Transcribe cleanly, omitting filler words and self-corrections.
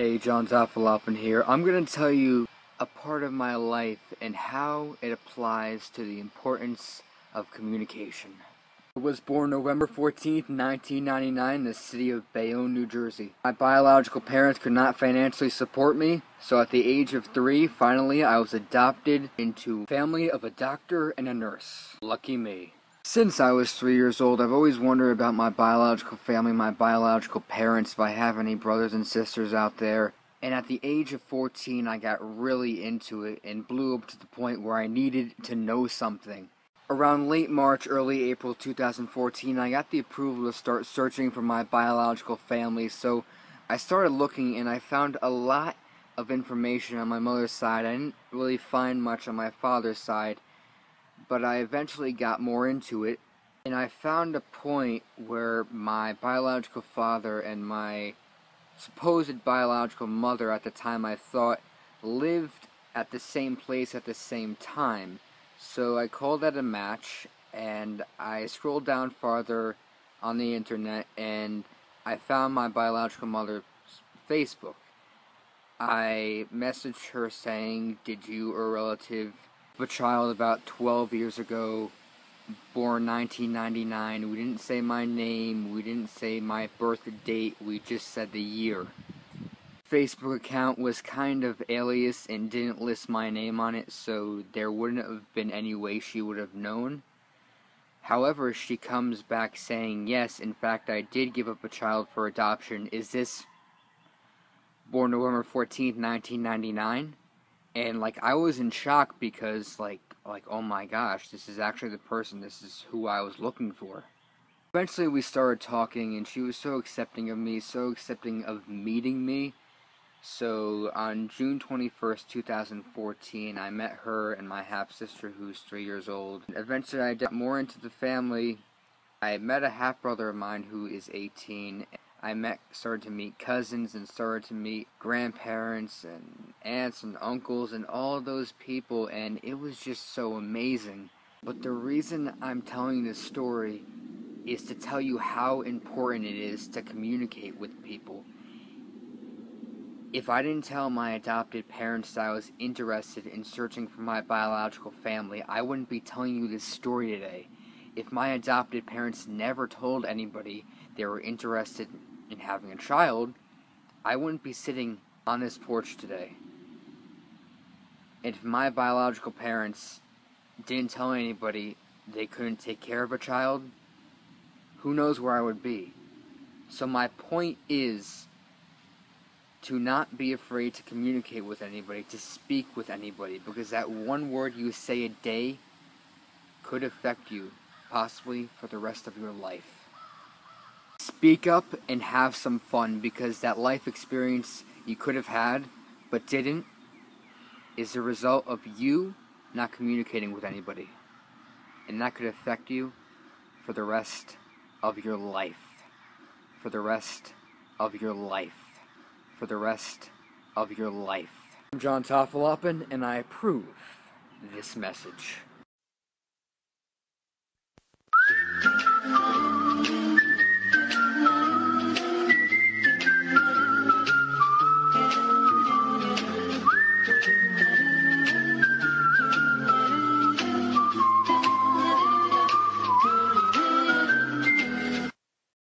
Hey, John Tafelappen here. I'm going to tell you a part of my life and how it applies to the importance of communication. I was born November 14th, 1999 in the city of Bayonne, New Jersey. My biological parents could not financially support me, so at the age of 3, finally I was adopted into a family of a doctor and a nurse. Lucky me. Since I was 3 years old, I've always wondered about my biological family, my biological parents, if I have any brothers and sisters out there. And at the age of 14, I got really into it and blew up to the point where I needed to know something. Around late March, early April 2014, I got the approval to start searching for my biological family, so I started looking and I found a lot of information on my mother's side. I didn't really find much on my father's side, but I eventually got more into it, and I found a point where my biological father and my supposed biological mother at the time, I thought, lived at the same place at the same time. So I called that a match, and I scrolled down farther on the internet, and I found my biological mother's Facebook. I messaged her saying, "Did you or a relative have a child about 12 years ago, born 1999? We didn't say my name, we didn't say my birth date, we just said the year." Facebook account was kind of alias and didn't list my name on it, so there wouldn't have been any way she would have known. However, she comes back saying, "Yes, in fact, I did give up a child for adoption. Is this born November 14th, 1999? And I was in shock because oh my gosh, this is actually the person, this is who I was looking for. Eventually we started talking, and she was so accepting of me, so accepting of meeting me. So on June 21st, 2014, I met her and my half-sister, who's 3 years old. Eventually I got more into the family. I met a half-brother of mine who is 18. Started to meet cousins and started to meet grandparents and aunts and uncles and all those people, and it was just so amazing. But the reason I'm telling this story is to tell you how important it is to communicate with people. If I didn't tell my adopted parents that I was interested in searching for my biological family, I wouldn't be telling you this story today. If my adopted parents never told anybody they were interested in having a child, I wouldn't be sitting on this porch today. And if my biological parents didn't tell anybody they couldn't take care of a child, who knows where I would be. So my point is to not be afraid to communicate with anybody, to speak with anybody, because that one word you say a day could affect you, possibly for the rest of your life. Speak up and have some fun, because that life experience you could have had but didn't is the result of you not communicating with anybody, and that could affect you for the rest of your life. For the rest of your life. For the rest of your life. I'm John Tafelappen, and I approve this message.